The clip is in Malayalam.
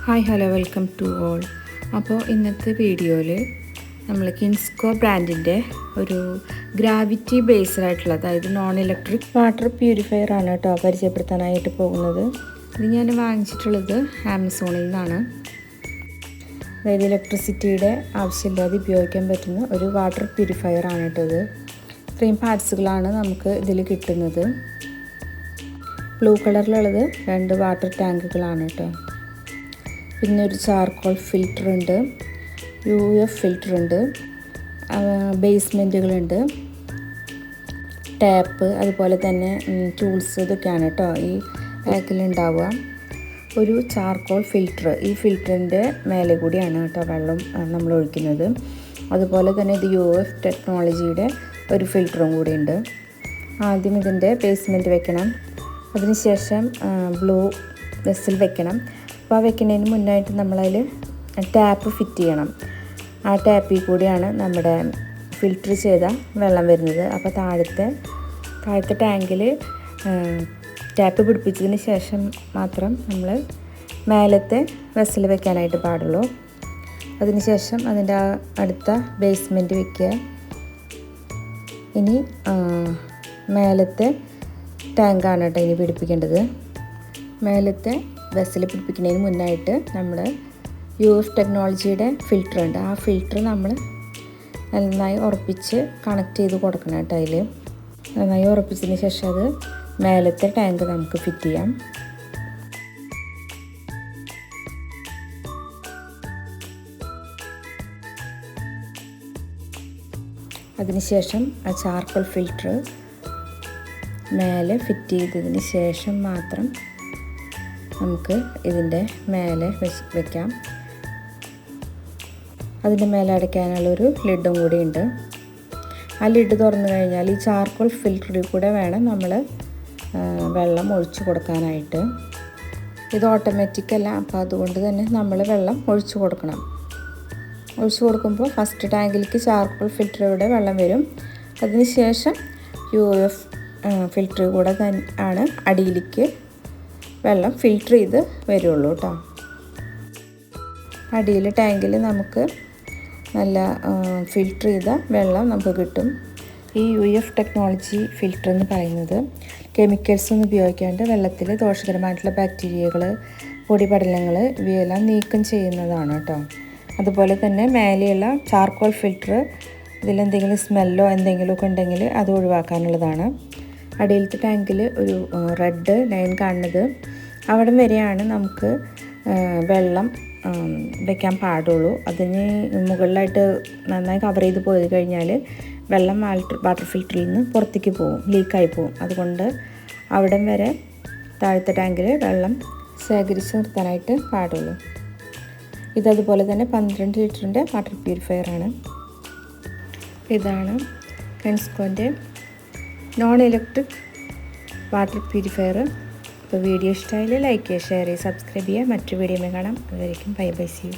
Hi hello welcome to all. അപ്പോൾ ഇന്നത്തെ വീഡിയോയിൽ നമ്മൾ കിൻസ്കോ ബ്രാൻഡിൻ്റെ ഒരു ഗ്രാവിറ്റി ബേസ്ഡ് ആയിട്ടുള്ള, അതായത് നോൺ ഇലക്ട്രിക് വാട്ടർ പ്യൂരിഫയർ ആണ് കേട്ടോ പരിചയപ്പെടുത്താനായിട്ട് പോകുന്നത്. ഇത് ഞാൻ വാങ്ങിച്ചിട്ടുള്ളത് ആമസോണിൽ നിന്നാണ്. അതായത് ഇലക്ട്രിസിറ്റിയുടെ ആവശ്യമില്ലാതെ ഉപയോഗിക്കാൻ പറ്റുന്ന ഒരു വാട്ടർ പ്യൂരിഫയർ ആണ് കേട്ടോ ഇത്. ഇത്രയും പാർട്സുകളാണ് നമുക്ക് ഇതിൽ കിട്ടുന്നത്. ബ്ലൂ കളറിലുള്ളത് 2 വാട്ടർ ടാങ്കുകളാണ് കേട്ടോ. പിന്നെ ഒരു ചാർക്കോൾ ഫിൽറ്റർ ഉണ്ട്, UF ഫിൽറ്റർ ഉണ്ട്, ബേസ്മെൻറ്റുകളുണ്ട്, ടാപ്പ്, അതുപോലെ തന്നെ ടൂൾസ്, ഇതൊക്കെയാണ് കേട്ടോ ഈ പാക്കിലുണ്ടാവുക. ഒരു ചാർക്കോൾ ഫിൽറ്റർ, ഈ ഫിൽറ്ററിൻ്റെ മേലെ കൂടിയാണ് കേട്ടോ വെള്ളം നമ്മൾ ഒഴിക്കുന്നത്. അതുപോലെ തന്നെ ഇത് UF ടെക്നോളജിയുടെ ഒരു ഫിൽറ്ററും കൂടി ഉണ്ട്. ആദ്യം ഇതിൻ്റെ ബേസ്മെൻറ്റ് വെക്കണം, അതിനുശേഷം ബ്ലൂ വെസൽ വെക്കണം. അപ്പോൾ വെക്കുന്നതിന് മുന്നായിട്ട് നമ്മളതിൽ ടാപ്പ് ഫിറ്റ് ചെയ്യണം. ആ ടാപ്പിൽ കൂടിയാണ് നമ്മുടെ ഫിൽറ്റർ ചെയ്ത വെള്ളം വരുന്നത്. അപ്പോൾ താഴത്തെ ടാങ്കിൽ ടാപ്പ് പിടിപ്പിച്ചതിന് ശേഷം മാത്രം നമ്മൾ മേലത്തെ വെസൽ വെക്കാനായിട്ട് പാടുള്ളൂ. അതിനുശേഷം അതിൻ്റെ അടുത്ത ബേസ്മെൻറ്റ് വെക്കുക. ഇനി മേലത്തെ ടാങ്കാണ് കേട്ടോ ഇനി പിടിപ്പിക്കേണ്ടത്. മേലത്തെ വെസൽ പിടിപ്പിക്കുന്നതിന് മുന്നായിട്ട് നമ്മൾ UF ടെക്നോളജിയുടെ ഫിൽറ്റർ ഉണ്ട്. ആ ഫിൽറ്റർ നമ്മൾ നന്നായി ഉറപ്പിച്ച് കണക്ട് ചെയ്ത് കൊടുക്കണം കേട്ടോ. അതിൽ നന്നായി ഉറപ്പിച്ചതിന് ശേഷം അത് മേലത്തെ ടാങ്ക് നമുക്ക് ഫിറ്റ് ചെയ്യാം. അതിനുശേഷം ആ ചാർക്കോൾ ഫിൽറ്റർ മേലെ ഫിറ്റ് ചെയ്തതിന് ശേഷം മാത്രം നമുക്ക് ഇതിൻ്റെ മേലെ വെക്കാം. അതിൻ്റെ മേലെ അടയ്ക്കാനുള്ളൊരു ലിഡും കൂടി ഉണ്ട്. ആ ലിഡ് തുറന്നു കഴിഞ്ഞാൽ ഈ ചാർക്കോൾ ഫിൽറ്ററിൽ കൂടെ വേണം നമ്മൾ വെള്ളം ഒഴിച്ചു കൊടുക്കാനായിട്ട്. ഇത് ഓട്ടോമാറ്റിക് അല്ല, അപ്പോൾ അതുകൊണ്ട് തന്നെ നമ്മൾ വെള്ളം ഒഴിച്ചു കൊടുക്കണം. ഒഴിച്ചു കൊടുക്കുമ്പോൾ ഫസ്റ്റ് ടാങ്കിലേക്ക് ചാർക്കോൾ ഫിൽറ്ററിലൂടെ വെള്ളം വരും. അതിനുശേഷം UF ഫിൽറ്റർ കൂടെ ആണ് അടിയിലേക്ക് വെള്ളം ഫിൽറ്റർ ചെയ്ത് വരുള്ളൂ കേട്ടോ. അടിയിൽ ടാങ്കിൽ നമുക്ക് നല്ല ഫിൽറ്റർ ചെയ്ത വെള്ളം നമുക്ക് കിട്ടും. ഈ UF ടെക്നോളജി ഫിൽറ്റർ എന്ന് പറയുന്നത് കെമിക്കൽസ് ഒന്നും ഉപയോഗിക്കാണ്ട് വെള്ളത്തിൽ ദോഷകരമായിട്ടുള്ള ബാക്ടീരിയകൾ, പൊടിപടലങ്ങൾ ഇവയെല്ലാം നീക്കം ചെയ്യുന്നതാണ് കേട്ടോ. അതുപോലെ തന്നെ മേലെയുള്ള ചാർക്കോൾ ഫിൽറ്റർ ഇതിലെന്തെങ്കിലും സ്മെല്ലോ എന്തെങ്കിലുമൊക്കെ ഉണ്ടെങ്കിൽ അത് ഒഴിവാക്കാനുള്ളതാണ്. അടിയിലത്തെ ടാങ്കിൽ ഒരു റെഡ് ലൈൻ കാണുന്നത് അവിടെ വരെയാണ് നമുക്ക് വെള്ളം വയ്ക്കാൻ പാടുള്ളൂ. അതിന് മുകളിലായിട്ട് നന്നായി കവർ ചെയ്ത് പോയി കഴിഞ്ഞാൽ വെള്ളം വാട്ടർ ഫിൽറ്ററിൽ നിന്ന് പുറത്തേക്ക് പോകും, ലീക്കായി പോകും. അതുകൊണ്ട് അവിടം വരെ താഴത്തെ ടാങ്കിൽ വെള്ളം ശേഖരിച്ച് നിർത്താനായിട്ട് പാടുള്ളൂ. ഇതതുപോലെ തന്നെ 12 ലിറ്ററിൻ്റെ വാട്ടർ പ്യൂരിഫയർ ആണ്. ഇതാണ് കിൻസ്കോൻ്റെ നോൺ ഇലക്ട്രിക് വാട്ടർ പ്യൂരിഫയർ. അപ്പോൾ വീഡിയോ ഇഷ്ടമായാൽ ലൈക്ക് ചെയ്യുക, ഷെയർ ചെയ്യുക, സബ്സ്ക്രൈബ് ചെയ്യുക. മറ്റൊരു വീഡിയോയിൽ കാണാം. അതുവരേക്കും ബൈ ബൈ, സീ യു.